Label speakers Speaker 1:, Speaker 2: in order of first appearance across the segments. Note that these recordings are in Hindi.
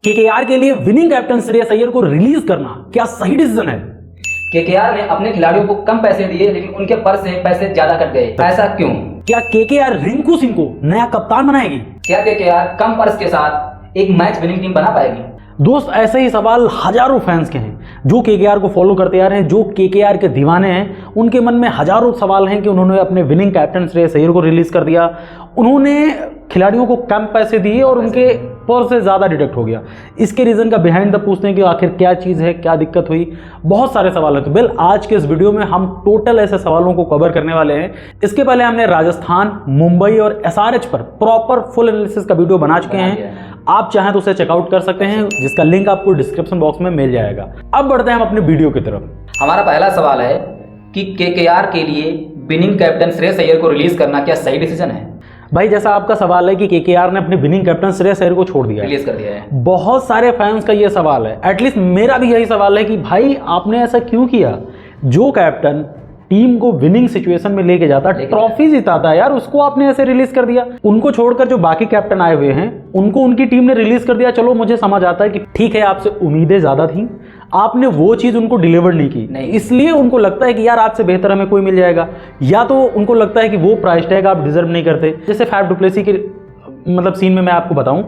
Speaker 1: केकेआर के लिए विनिंग कैप्टन श्रेयस अय्यर को रिलीज करना क्या सही डिसीजन है?
Speaker 2: केकेआर ने अपने खिलाड़ियों को कम पैसे दिए लेकिन उनके पर्स से पैसे ज्यादा कट गए, ऐसा क्यों?
Speaker 1: क्या केकेआर रिंकू सिंह को नया कप्तान बनाएगी?
Speaker 2: क्या केकेआर कम पर्स के साथ एक मैच विनिंग टीम बना पाएगी?
Speaker 1: दोस्त, ऐसे ही सवाल हजारों फैंस के हैं जो केकेआर को फॉलो करते आ रहे हैं, जो केकेआर के दीवाने हैं। उनके मन में हजारों सवाल हैं कि उन्होंने अपने विनिंग कैप्टन श्रेयस अय्यर को रिलीज कर दिया, उन्होंने खिलाड़ियों को कम पैसे दिए और उनके पर्स से ज़्यादा डिडक्ट हो गया। इसके रीज़न का बिहाइंड द पूछते हैं कि आखिर क्या चीज़ है, क्या दिक्कत हुई, बहुत सारे सवाल हैं। तो बिल आज के इस वीडियो में हम टोटल ऐसे सवालों को कवर करने वाले हैं। इसके पहले हमने राजस्थान, मुंबई और एसआरएच पर प्रॉपर फुल एनालिसिस का वीडियो बना चुके हैं। आप चाहें तो उसे चेकआउट कर सकते हैं, जिसका लिंक आपको डिस्क्रिप्शन बॉक्स में मिल जाएगा। अब बढ़ते हैं हम अपने वीडियो की तरफ।
Speaker 2: हमारा पहला सवाल है कि केकेआर के लिए विनिंग कैप्टन श्रेयस अय्यर को रिलीज करना क्या सही डिसीजन है?
Speaker 1: भाई, जैसा आपका सवाल है कि केकेआर ने अपने विनिंग कैप्टन श्रेयस अय्यर को छोड़ दिया,
Speaker 2: रिलीज कर दिया है,
Speaker 1: बहुत सारे फैंस का ये सवाल है। एटलीस्ट मेरा भी यही सवाल है कि भाई आपने ऐसा क्यों किया? जो कैप्टन टीम को विनिंग सिचुएशन में लेके जाता, ट्रॉफी जिताता यार, उसको आपने ऐसे रिलीज कर दिया। उनको छोड़कर जो बाकी कैप्टन आए हुए हैं उनको उनकी टीम ने रिलीज कर दिया। चलो, मुझे समझ आता है कि ठीक है, आपसे उम्मीदें ज्यादा थी, आपने वो चीज उनको डिलीवर नहीं की, इसलिए उनको लगता है कि यार आपसे बेहतर हमें कोई मिल जाएगा, या तो उनको लगता है कि वो प्राइस टैग आप डिजर्व नहीं करते। जैसे फैफ डुप्लेसी के मतलब सीन में मैं आपको बताऊं,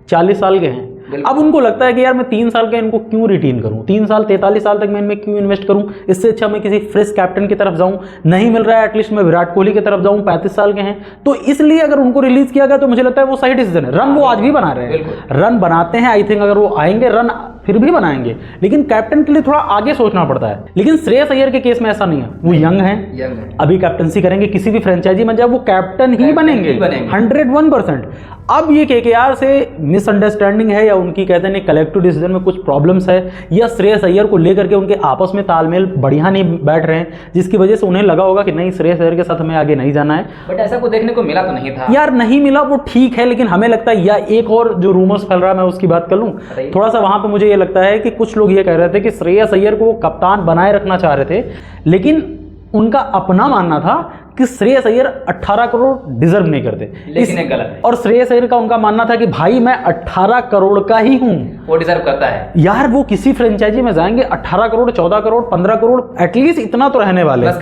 Speaker 1: 40 साल के हैं, अब उनको लगता है कि यार मैं 3 साल का इनको क्यों रिटेन करूं, 3 साल 43 साल तक मैं इनमें क्यों इन्वेस्ट करूं, इससे अच्छा मैं किसी फ्रेश कैप्टन की तरफ जाऊं, नहीं मिल रहा है एटलीस्ट मैं विराट कोहली की तरफ जाऊं, 35 साल के हैं। तो इसलिए अगर उनको रिलीज किया गया तो मुझे लगता है वो सही डिसीजन है। रन वो आज भी बना रहे हैं, रन बनाते हैं, आई थिंक अगर वो आएंगे रन फिर भी बनाएंगे, लेकिन कैप्टन के लिए थोड़ा आगे सोचना पड़ता है। लेकिन श्रेयस अय्यर के केस में ऐसा नहीं है, वो यंग है, अभी कैप्टनसी करेंगे, किसी भी फ्रेंचाइजी में जाए वो कैप्टन ही बनेंगे 101%। अब ये केकेआर से मिसअंडरस्टैंडिंग है या उनकी कहते हैं कलेक्टिव डिसीजन में कुछ प्रॉब्लम्स है, या श्रेयस अय्यर को लेकर के उनके आपस में तालमेल बढ़िया नहीं बैठ रहे हैं, जिसकी वजह से उन्हें लगा होगा कि नहीं, श्रेयस अय्यर के साथ हमें आगे नहीं जाना है।
Speaker 2: बट ऐसा को देखने को मिला तो नहीं था
Speaker 1: यार, नहीं मिला वो ठीक है, लेकिन हमें लगता है, या एक और जो रूमर्स फैल रहा है मैं उसकी बात कर लूं थोड़ा सा, वहां पे मुझे ये लगता है कि कुछ लोग ये कह रहे थे कि श्रेयस अय्यर को कप्तान बनाए रखना चाह रहे थे, लेकिन उनका अपना मानना था कि श्रेयस अय्यर 18 करोड़ डिजर्व नहीं करते,
Speaker 2: लेकिन गलत है।
Speaker 1: और श्रेयस अय्यर का उनका मानना था कि भाई मैं 18 करोड़ का ही हूं,
Speaker 2: वो डिजर्व करता है।
Speaker 1: यार वो किसी फ्रेंचाइजी में जाएंगे 18 करोड़, 14 करोड़, 15 करोड़, एटलीस्ट इतना तो रहने वाले।
Speaker 2: प्लस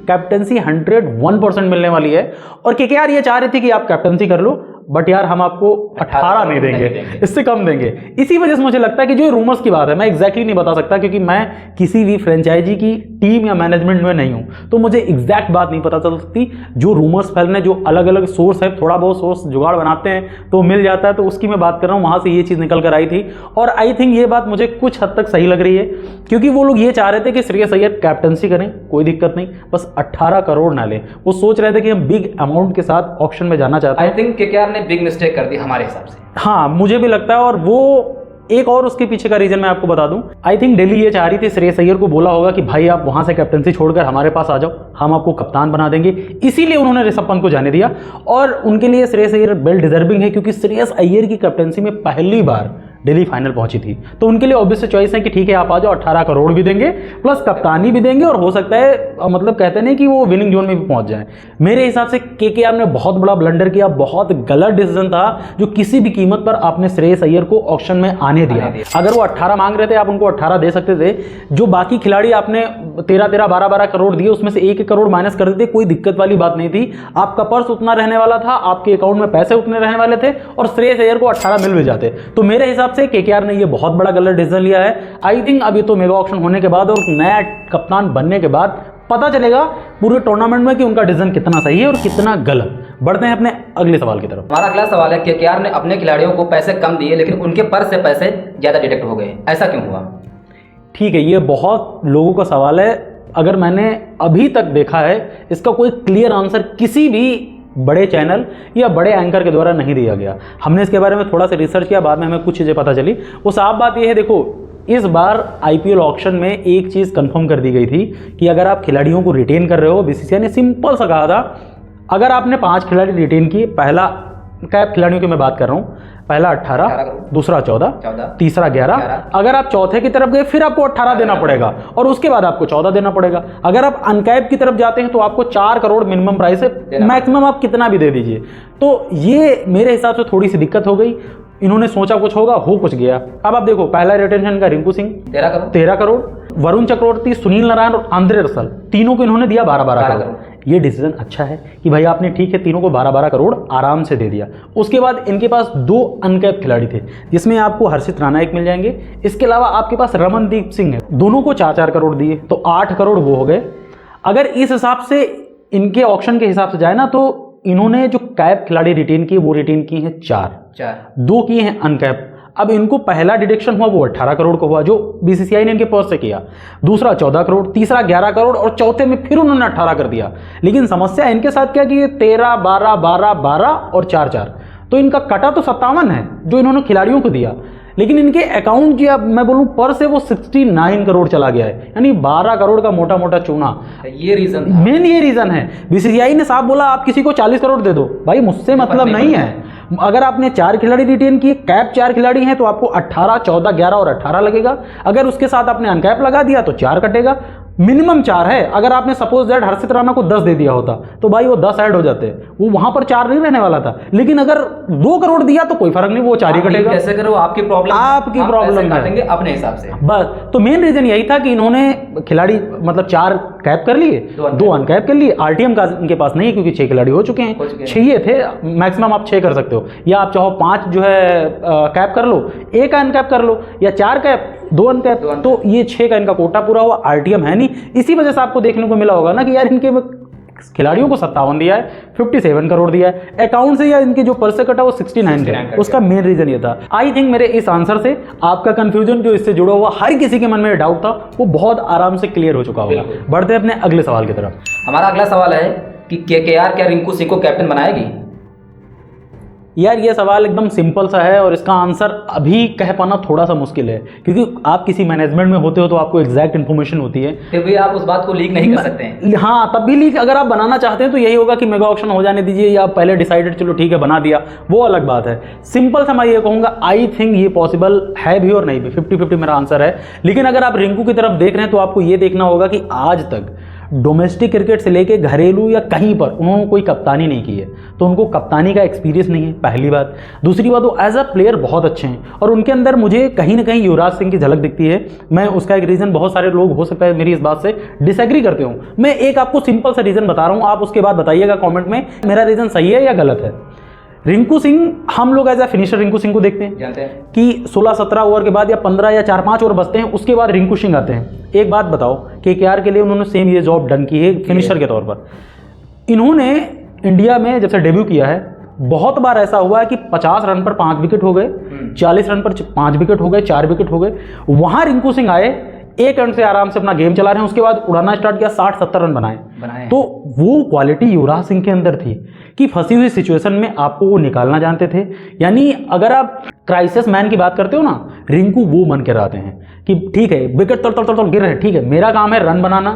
Speaker 1: कैप्टनसी 101% मिलने वाली है। और केकेआर ये चाह रही थी कि आप कैप्टनसी कर लो, बट यार हम आपको 18 नहीं देंगे, इससे कम देंगे। इसी वजह से मुझे लगता है कि जो रूमर्स की बात है, मैं एग्जैक्टली नहीं बता सकता क्योंकि मैं किसी भी फ्रेंचाइजी की टीम या मैनेजमेंट में नहीं हूं, तो मुझे एग्जैक्ट बात नहीं पता चल सकती। जो रूमर्स फैलने, जो अलग अलग सोर्स है, थोड़ा बहुत सोर्स जुगाड़ बनाते हैं तो मिल जाता है, तो उसकी मैं बात कर रहा हूं, वहां से ये चीज निकल कर आई थी। और आई थिंक ये बात मुझे कुछ हद तक सही लग रही है, क्योंकि वो लोग ये चाह रहे थे कि श्रेयस अय्यर कैप्टनसी करें, कोई दिक्कत नहीं, बस 18 करोड़ ना ले। वो सोच रहे थे कि हम बिग अमाउंट के साथ ऑक्शन में जाना चाहते हैं।
Speaker 2: आई थिंक केकेआर ने बिग मिस्टेक कर दी हमारे हिसाब से।
Speaker 1: हाँ, मुझे भी लगता है। और वो एक और उसके पीछे का रीजन मैं आपको बता दूं, आई थिंक दिल्ली ये चाह रही थी, श्रेयस अय्यर को बोला होगा कि भाई आप वहां से कैप्टनसी छोड़कर हमारे पास आ जाओ, हम आपको कप्तान बना देंगे, इसीलिए उन्होंने ऋषभ पंत को जाने दिया। और उनके लिए श्रेयस अय्यर वेल डिजर्विंग है, क्योंकि श्रेयस अय्यर की कैप्टनसी में पहली बार दिल्ली फाइनल पहुंची थी, तो उनके लिए ऑब्वियस चॉइस है कि ठीक है आप आ जाओ, 18 करोड़ भी देंगे प्लस कप्तानी भी देंगे, और हो सकता है मतलब कहते नहीं कि वो विनिंग जोन में भी पहुंच जाए। मेरे हिसाब से केकेआर ने बहुत बड़ा ब्लंडर किया, बहुत गलत डिसीजन था जो किसी भी कीमत पर आपने श्रेयस अय्यर को ऑक्शन में आने दिया। अगर वो 18 मांग रहे थे, आप उनको 18 दे सकते थे। जो बाकी खिलाड़ी आपने 13-13, 12-12 करोड़ दिए, उसमें से 1 करोड़ माइनस कर देते, कोई दिक्कत वाली बात नहीं थी। आपका पर्स उतना रहने वाला था, आपके अकाउंट में पैसे उतने रहने वाले थे, और श्रेयस अय्यर को 18 मिल भी जाते। तो मेरे हिसाब से केकेआर ने ये बहुत बड़ा गलत डिसीजन लिया है। आई थिंक अब ये तो मेगा ऑक्शन होने के बाद और नया कप्तान बनने के बाद पता चलेगा पूरे टूर्नामेंट में कि उनका डिसीजन कितना सही है और कितना गलत। बढ़ते हैं अपने अगले सवाल की तरफ।
Speaker 2: हमारा अगला सवाल है, केकेआर ने अपने खिलाड़ियों को पैसे कम दिए लेकिन उनके पर्स से पैसे ज्यादा डिडक्ट हो गए, ऐसा क्यों हुआ?
Speaker 1: ठीक है, ये बहुत लोगों का सवाल है। अगर मैंने अभी तक देखा है, इसका कोई क्लियर आंसर किसी भी बड़े चैनल या बड़े एंकर के द्वारा नहीं दिया गया। हमने इसके बारे में थोड़ा सा रिसर्च किया, बाद में हमें कुछ चीज़ें पता चली। वो साफ बात यह है, देखो इस बार आईपीएल ऑक्शन में एक चीज़ कंफर्म कर दी गई थी कि अगर आप खिलाड़ियों को रिटेन कर रहे हो, बीसीसीआई ने सिंपल सा कहा था, अगर आपने 5 खिलाड़ी रिटेन किए, पहला कैप खिलाड़ियों की मैं बात कर रहा हूँ, पहला 18, दूसरा 14, तीसरा 11, अगर आप चौथे की तरफ गए फिर आपको 18 देना पड़ेगा, और उसके बाद आपको 14 देना पड़ेगा। अगर आप अनकैप की तरफ जाते हैं तो आपको 4 करोड़ मिनिमम प्राइस है, मैक्सिमम आप कितना भी दे दीजिए। तो ये मेरे हिसाब से थोड़ी सी दिक्कत हो गई। इन्होंने सोचा कुछ होगा, हो कुछ गया। अब आप देखो, पहला रिटेंशन का रिंकू सिंह 13 करोड़, वरुण चक्रवर्ती, सुनील नारायण और आंद्रे रसल, तीनों को इन्होंने दिया 12-12 करोड़। ये डिसीजन अच्छा है कि भाई आपने ठीक है तीनों को 12-12 करोड़ आराम से दे दिया। उसके बाद इनके पास 2 अनकैप खिलाड़ी थे, जिसमें आपको हर्षित राणा एक मिल जाएंगे, इसके अलावा आपके पास रमनदीप सिंह है, दोनों को 4-4 करोड़ दिए, तो 8 करोड़ वो हो गए। अगर इस हिसाब से इनके ऑक्शन के हिसाब से जाए ना, तो इन्होंने जो कैप खिलाड़ी रिटेन किए वो रिटेन किए हैं 4, 2 किए हैं अनकैप। अब इनको पहला डिडक्शन हुआ वो 18 करोड़ का हुआ, जो बीसीसीआई ने इनके पर्स से किया, दूसरा 14 करोड़, तीसरा 11 करोड़ और चौथे में फिर उन्होंने 18 कर दिया। लेकिन समस्या इनके साथ क्या कि 13, 12, 12, 12 और 4-4, तो इनका कटा तो 57 है जो इन्होंने खिलाड़ियों को दिया, लेकिन इनके अकाउंट जो मैं बोलूं पर से वो 69 करोड़ चला गया है, यानी 12 करोड़ का मोटा मोटा चूना।
Speaker 2: ये रीजन
Speaker 1: मेन ये रीजन है। बीसीसीआई ने साफ बोला आप किसी को 40 करोड़ दे दो, भाई मुझसे मतलब नहीं है। अगर आपने 4 खिलाड़ी रिटेन किए, कैप 4 खिलाड़ी हैं, तो आपको 18, 14, 11 और 18 लगेगा। अगर उसके साथ आपने अनकैप लगा दिया तो 4 कटेगा, मिनिमम 4 है। अगर आपने सपोज दैट हर्षित राणा को 10 दे दिया होता तो भाई वो 10 ऐड हो जाते, वो वहां पर 4 नहीं रहने वाला था। लेकिन अगर 2 करोड़ दिया तो कोई फर्क नहीं, वो 4 ही कटेगा।
Speaker 2: कैसे करो, आपकी प्रॉब्लम,
Speaker 1: आपकी प्रॉब्लम
Speaker 2: काटेंगे अपने हिसाब से
Speaker 1: बस। तो मेन रीजन यही था कि इन्होंने खिलाड़ी मतलब 4 कैप कर लिए, 2 अनकैप कर लिए। आरटीएम का इनके पास नहीं है क्योंकि 6 खिलाड़ी हो चुके हैं, 6 ही थे, मैक्सिमम आप 6 कर सकते हो, या आप चाहो 5 जो है कैप कर लो, 1 अनकैप कर लो, या 4 कैप 2 अनकैप, तो ये 6 का इनका कोटा पूरा हुआ। आरटीएम है नहीं, इसी वजह से आपको देखने को मिला होगा ना कि यार इनके खिलाड़ियों को 57 दिया है, 57 करोड़ दिया है अकाउंट से, या इनके जो पर्स से कटा वो 69 है। उसका मेन रीजन ये था। आई थिंक मेरे इस आंसर से आपका कंफ्यूजन जो इससे जुड़ा हुआ हर किसी के मन में डाउट था वो बहुत आराम से क्लियर हो चुका होगा। बढ़ते हैं अपने अगले सवाल की तरफ।
Speaker 2: हमारा अगला सवाल है कि केकेआर क्या रिंकू सिंह को कैप्टन बनाएगी?
Speaker 1: यार ये सवाल एकदम सिंपल सा है और इसका आंसर अभी कह पाना थोड़ा सा मुश्किल है, क्योंकि आप किसी मैनेजमेंट में होते हो तो आपको एग्जैक्ट इन्फॉर्मेशन होती है,
Speaker 2: फिर भी आप उस बात को लीक नहीं कर सकते हैं।
Speaker 1: हाँ, तब भी लीक अगर आप बनाना चाहते हैं तो यही होगा कि मेगा ऑक्शन हो जाने दीजिए, या आप पहले डिसाइडेड चलो ठीक है बना दिया, वो अलग बात है। सिंपल सा मैं ये कहूँगा, आई थिंक ये पॉसिबल है भी और नहीं भी, 50-50 मेरा आंसर है। लेकिन अगर आप रिंकू की तरफ देख रहे हैं तो आपको ये देखना होगा कि आज तक डोमेस्टिक क्रिकेट से लेके घरेलू या कहीं पर उन्होंने कोई कप्तानी नहीं की है, तो उनको कप्तानी का एक्सपीरियंस नहीं है, पहली बात। दूसरी बात, वो एज अ प्लेयर बहुत अच्छे हैं और उनके अंदर मुझे कहीं ना कहीं युवराज सिंह की झलक दिखती है। मैं उसका एक रीज़न, बहुत सारे लोग हो सकता है मेरी इस बात से डिसएग्री करते हो, मैं एक आपको सिंपल सा रीज़न बता रहा हूँ, आप उसके बाद बताइएगा कॉमेंट में मेरा रीज़न सही है या गलत है। रिंकू सिंह, हम लोग as a finisher Rinku Singh को देखते हैं, जानते हैं कि 16-17 ओवर के बाद या 15 या 4-5 ओवर बचते हैं, उसके बाद रिंकू सिंह आते हैं। एक बात बताओ, केकेआर के लिए उन्होंने सेम ये जॉब डन की है फिनिशर के तौर पर। इन्होंने इंडिया में जब से डेब्यू किया है बहुत बार ऐसा हुआ है कि 50 रन पर 5 विकेट हो गए, 40 रन पर 5 विकेट हो गए, 4 विकेट हो गए। वहां रिंकू सिंह आए, 1 रन से आराम से अपना गेम चला रहे हैं, उसके बाद उड़ाना स्टार्ट किया, 60-70 रन बनाए। तो वो क्वालिटी युवराज सिंह के अंदर थी कि फंसी हुई सिचुएशन में आपको वो निकालना जानते थे। यानी अगर आप क्राइसिस मैन की बात करते हो ना, रिंकू वो बन के रहते हैं कि ठीक है विकेट तड़ गिर रहे हैं, ठीक है मेरा काम है रन बनाना,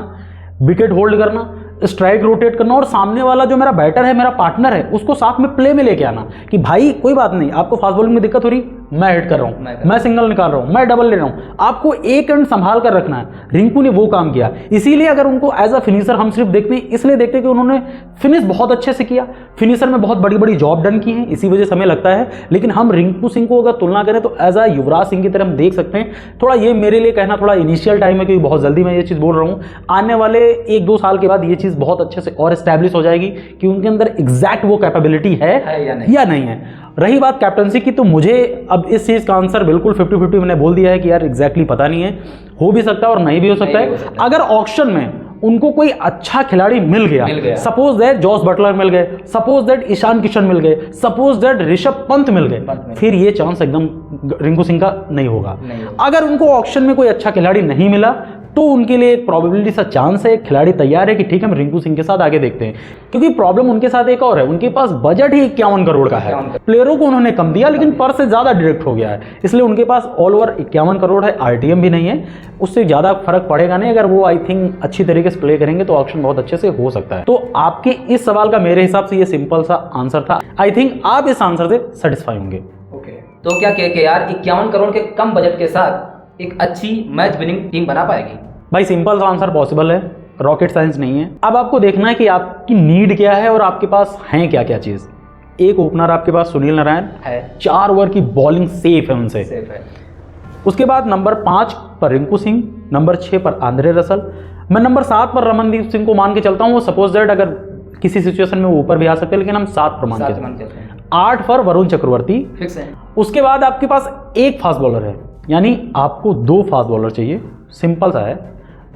Speaker 1: विकेट होल्ड करना, स्ट्राइक रोटेट करना, और सामने वाला जो मेरा बैटर है, मेरा पार्टनर है, उसको साथ में प्ले में लेके आना कि भाई कोई बात नहीं, आपको फास्ट बॉलिंग में दिक्कत हो रही, मैं हिट कर रहा हूँ, मैं सिंगल निकाल रहा हूँ, मैं डबल ले रहा हूँ, आपको 1 रन संभाल कर रखना है। रिंकू ने वो काम किया। इसीलिए अगर उनको एज अ फिनिशर हम सिर्फ देखते हैं, इसलिए देखते हैं कि उन्होंने फिनिश बहुत अच्छे से किया, फिनिशर में बहुत बड़ी बड़ी जॉब डन की है, इसी वजह से हमें लगता है। लेकिन हम रिंकू सिंह को अगर तुलना करें तो एज अ युवराज सिंह की तरह हम देख सकते हैं। थोड़ा ये मेरे लिए कहना थोड़ा इनिशियल टाइम है, क्योंकि बहुत जल्दी मैं ये चीज़ बोल रहा हूँ। आने वाले 1-2 साल के बाद ये चीज़ बहुत अच्छे से और एस्टैब्लिश हो जाएगी कि उनके अंदर एग्जैक्ट वो कैपेबिलिटी है या नहीं है। रही बात कैप्टनसी की, तो मुझे अब इस चीज़ का आंसर बिल्कुल 50-50 मैंने बोल दिया है कि यार एग्जैक्टली पता नहीं है, हो भी सकता है और नहीं भी हो सकता है। अगर ऑक्शन में उनको कोई अच्छा खिलाड़ी मिल गया, सपोज दैट जॉस बटलर मिल गए, सपोज दैट ईशान किशन मिल गए, सपोज दैट ऋषभ पंत मिल गए, फिर ये चांस एकदम रिंकू सिंह का नहीं होगा। अगर उनको ऑक्शन में कोई अच्छा खिलाड़ी नहीं मिला तो उनके लिए एक प्रोबेबिलिटी सा चांस है, खिलाड़ी तैयार है कि ठीक है हम रिंकू सिंह के साथ आगे देखते हैं। क्योंकि प्रॉब्लम उनके साथ एक और है, उनके पास बजट ही 51 करोड़ का है, प्लेयरों को उन्होंने कम दिया लेकिन पर से ज्यादा डायरेक्ट हो गया है, इसलिए उनके पास ऑल ओवर 51 करोड़ है, आरटीएम भी नहीं है, उससे ज्यादा फर्क पड़ेगा नहीं। अगर वो आई थिंक अच्छी तरीके से प्ले करेंगे तो ऑक्शन बहुत अच्छे से हो सकता है। तो आपके इस सवाल का मेरे हिसाब से ये सिंपल सा आंसर था। आई थिंक आप इस आंसर से सेटिस्फाई होंगे।
Speaker 2: तो क्या केकेआर 51 करोड़ के कम बजट के साथ एक अच्छी मैच विनिंग टीम बना पाएगी?
Speaker 1: भाई सिंपल सा आंसर पॉसिबल है, रॉकेट साइंस नहीं है। अब आपको देखना है कि आपकी नीड क्या है और आपके पास हैं क्या क्या चीज़। एक ओपनर आपके पास सुनील नारायण
Speaker 2: है,
Speaker 1: 4 ओवर की बॉलिंग सेफ है उनसे।
Speaker 2: सेफ है।
Speaker 1: उसके बाद नंबर 5 पर रिंकू सिंह, नंबर 6 पर आंद्रे रसल, मैं नंबर 7 पर रमनदीप सिंह को मान के चलता हूँ। वो सपोज दैट अगर किसी सिचुएशन में वो ऊपर भी आ सकते हैं, लेकिन हम 7 पर मान के चलते हैं। 8 पर वरुण चक्रवर्ती
Speaker 2: फिक्स है।
Speaker 1: उसके बाद आपके पास एक फास्ट बॉलर है, यानी आपको 2 फास्ट बॉलर चाहिए। सिंपल सा है,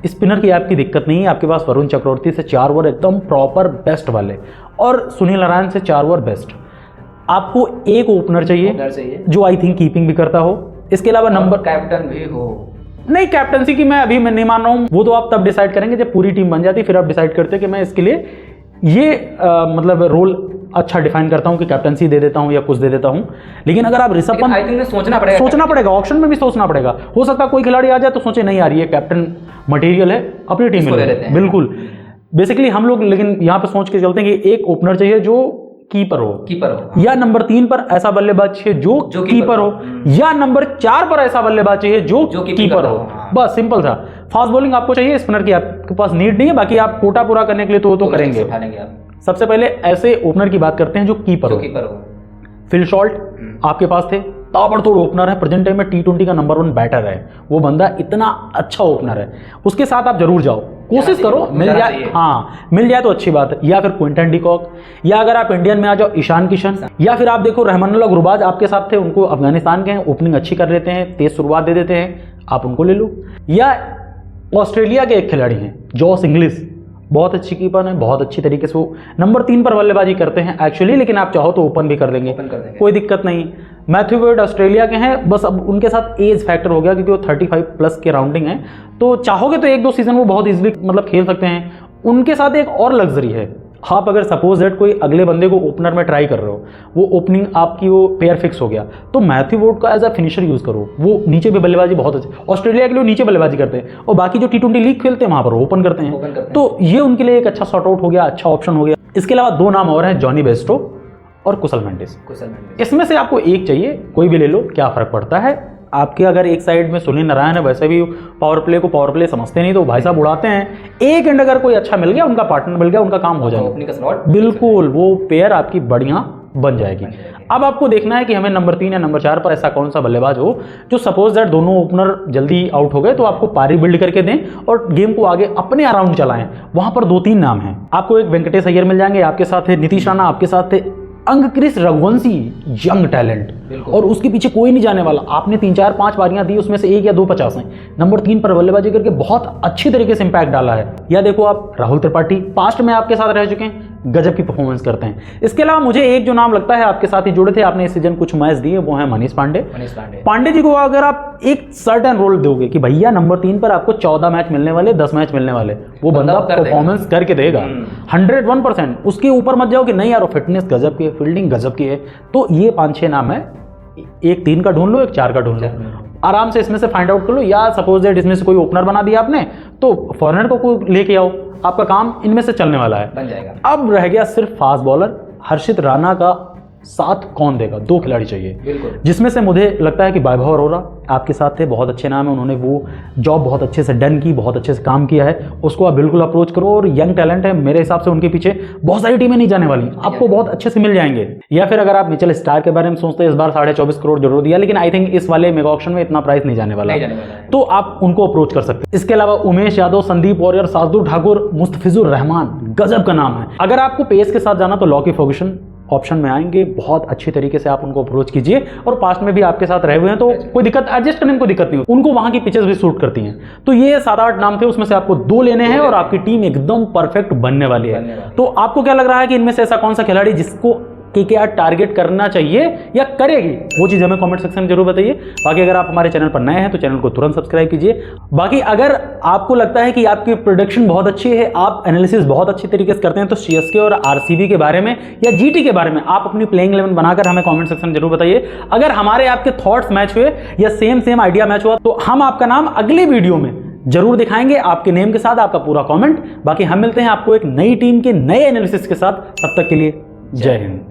Speaker 1: स्पिनर की आपकी दिक्कत नहीं है। आपके पास वरुण चक्रवर्ती से 4 ओवर एकदम प्रॉपर बेस्ट वाले, और सुनील नारायण से 4 ओवर बेस्ट। आपको एक ओपनर चाहिए जो आई थिंक कीपिंग भी करता हो। इसके अलावा नंबर
Speaker 2: कैप्टन भी हो।
Speaker 1: नहीं, कैप्टनसी की मैं अभी मैं नहीं मान रहा हूँ, वो तो आप तब डिसाइड करेंगे जब पूरी टीम बन जाती, फिर आप डिसाइड करते हैं कि मैं इसके लिए ये मतलब रोल अच्छा डिफाइन करता हूँ कि कैप्टनसी दे देता हूँ या कुछ दे देता हूँ। लेकिन अगर आप ऋषभ पंत,
Speaker 2: आई थिंक सोचना पड़ेगा
Speaker 1: ऑप्शन में भी सोचना पड़ेगा। हो सकता है कोई खिलाड़ी आ जाए तो सोचे नहीं यार ये कैप्टन मटेरियल है, अपनी टीम में ले लेते हैं। बिल्कुल, बेसिकली हम लोग लेकिन यहाँ पे सोच के चलते हैं कि एक ओपनर चाहिए जो कीपर हो, या नंबर 3 पर ऐसा बल्लेबाज चाहिए जो कीपर हो, या नंबर 4 पर ऐसा बल्लेबाज चाहिए जो कीपर हो। बस सिंपल सा। फास्ट बॉलिंग आपको चाहिए, स्पिनर की आपके पास नीड नहीं है, बाकी आप कोटा पूरा करने के लिए तो करेंगे। सबसे पहले ऐसे ओपनर की बात करते हैं जो कीपर हो। फिल शॉल्ट आपके पास थे, ताबड़तोड़ ओपनर है, प्रेजेंट टाइम में T20 का नंबर 1 बैटर है। वो बंदा इतना अच्छा ओपनर है, उसके साथ आप जरूर जाओ, कोशिश करो मिल जाए। हाँ, मिल जाए तो अच्छी बात है। या फिर क्विंटन डिकॉक, या अगर आप इंडियन में आ जाओ ईशान किशन, या फिर आप देखो रहमानुल्लाह गुरबाज आपके साथ थे, उनको अफगानिस्तान के हैं, ओपनिंग अच्छी कर लेते हैं, तेज शुरुआत दे देते हैं, आप उनको ले लो। या ऑस्ट्रेलिया के एक खिलाड़ी हैं जॉस इंग्लिश, बहुत अच्छी कीपर है, बहुत अच्छी तरीके से वो नंबर 3 पर बल्लेबाजी करते हैं एक्चुअली, लेकिन आप चाहो तो ओपन भी कर देंगे, कोई दिक्कत नहीं। मैथ्यू वेड ऑस्ट्रेलिया के हैं, बस अब उनके साथ एज फैक्टर हो गया क्योंकि वो 35 प्लस के राउंडिंग है, तो चाहोगे तो 1-2 सीजन वो बहुत इजीली मतलब खेल सकते हैं। उनके साथ एक और लग्जरी है, आप अगर सपोज दैट कोई अगले बंदे को ओपनर में ट्राई कर रहे हो, वो ओपनिंग आपकी वो पेयर फिक्स हो गया, तो मैथ्यू वुड का एज अ फिनिशर यूज करो। वो नीचे भी बल्लेबाजी बहुत अच्छी, ऑस्ट्रेलिया के लिए नीचे बल्लेबाजी करते हैं, और बाकी जो T20 लीग खेलते हैं वहां पर ओपन करते हैं, तो ये उनके लिए एक अच्छा शॉर्ट आउट हो गया, अच्छा ऑप्शन हो गया। इसके अलावा 2 नाम और हैं, जॉनी बेस्टो और कुशल मेंडिस। इसमें से आपको एक चाहिए, कोई भी ले लो, क्या फर्क पड़ता है। आपके अगर एक साइड में सुनील नारायण है, वैसे भी पावर प्ले को पावर प्ले समझते नहीं, तो भाई साहब उड़ाते हैं। एक एंड अगर कोई अच्छा मिल गया, उनका पार्टनर मिल गया, उनका काम हो जाएगा, बिल्कुल वो पेयर आपकी बढ़िया बन जाएगी। अब आपको देखना है कि हमें नंबर 3 या नंबर 4 पर ऐसा कौन सा बल्लेबाज हो जो सपोज दैट दोनों ओपनर जल्दी आउट हो गए तो आपको पारी बिल्ड करके दें और गेम को आगे अपने अराउंड चलाएं। वहां पर 2-3 नाम हैं, आपको एक वेंकटेश अय्यर मिल जाएंगे, आपके साथ है नीतीश राणा, आपके साथ है अंगक्रिस रघुवंशी, यंग टैलेंट, और उसके पीछे कोई नहीं जाने वाला। आपने 3-4-5 बारियां दी, उसमें से 1 या 2 50 हैं। नंबर 3 पर बल्लेबाजी करके बहुत अच्छी तरीके से इंपैक्ट डाला है। या देखो आप राहुल त्रिपाठी, पास्ट में आपके साथ रह चुके हैं, गजब की परफॉर्मेंस करते हैं। इसके अलावा मुझे एक जो नाम लगता है आपके साथ ही जुड़े थे, आपने इस सीजन कुछ मैच दिए, वो है मनीष पांडे। पांडे जी को अगर आप एक सर्टेन रोल दोगे कि भैया नंबर 3 पर आपको 14 मैच मिलने वाले, 10 मैच मिलने वाले, वो बंदा परफॉर्मेंस करके देगा 101%। उसके ऊपर मत जाओ कि नहीं यार फिटनेस गजब की है, फील्डिंग गजब की है। तो ये 5-6 नाम है, एक 3 का ढूंढ लो, एक 4 का ढूंढ लो, आराम से इसमें से फाइंड आउट कर लो। या सपोज दैट इसमें से कोई ओपनर बना दिया आपने, तो फॉरनर को कोई लेके आओ, आपका काम इनमें से चलने वाला है, बन जाएगा। अब रह गया सिर्फ फास्ट बॉलर। हर्षित राणा का साथ कौन देगा? 2 खिलाड़ी चाहिए, जिसमें से मुझे लगता है कि वैभव अरोरा आपके साथ थे, बहुत अच्छे नाम है, उन्होंने वो जॉब बहुत अच्छे से डन की, बहुत अच्छे से काम किया है, उसको आप बिल्कुल अप्रोच करो। और यंग टैलेंट है, मेरे हिसाब से उनके पीछे बहुत सारी टीमें नहीं जाने वाली, आपको बहुत अच्छे से मिल जाएंगे। या फिर अगर आप मिचेल स्टार्क के बारे में सोचते हैं, इस बार 24.5 करोड़ जरूर दिया, लेकिन आई थिंक इस वाले मेगा ऑक्शन में इतना प्राइस नहीं जाने वाला, तो आप उनको अप्रोच कर सकते हैं। इसके अलावा उमेश यादव, संदीप वॉरियर, शार्दुल ठाकुर, मुस्तफिजुर रहमान, गजब का नाम है। अगर आपको पेस के साथ जाना तो लॉकी फर्ग्यूसन ऑप्शन में आएंगे, बहुत अच्छी तरीके से आप उनको अप्रोच कीजिए। और पास्ट में भी आपके साथ रहे हुए हैं, तो कोई दिक्कत, एडजस्ट करने में कोई दिक्कत नहीं, उनको वहां की पिचेस भी सूट करती हैं। तो ये 7-8 नाम थे, उसमें से आपको 2 लेने हैं और आपकी टीम एकदम परफेक्ट बनने वाली है। तो आपको क्या लग रहा है कि इनमें से ऐसा कौन सा खिलाड़ी जिसको KKR टारगेट करना चाहिए या करेगी, वो चीज़ हमें कमेंट सेक्शन में जरूर बताइए। बाकी अगर आप हमारे चैनल पर नए हैं तो चैनल को तुरंत सब्सक्राइब कीजिए। बाकी अगर आपको लगता है कि आपकी प्रोडक्शन बहुत अच्छी है, आप एनालिसिस बहुत अच्छी तरीके से करते हैं, तो CSK और RCB के बारे में या GT के बारे में आप अपनी प्लेइंग 11 बनाकर हमें कमेंट सेक्शन में जरूर बताइए। अगर हमारे आपके थॉट्स मैच हुए या सेम आइडिया मैच हुआ, तो हम आपका नाम अगले वीडियो में जरूर दिखाएंगे, आपके नेम के साथ, आपका पूरा कमेंट। बाकी हम मिलते हैं आपको एक नई टीम के नए एनालिसिस के साथ, तब तक के लिए जय हिंद।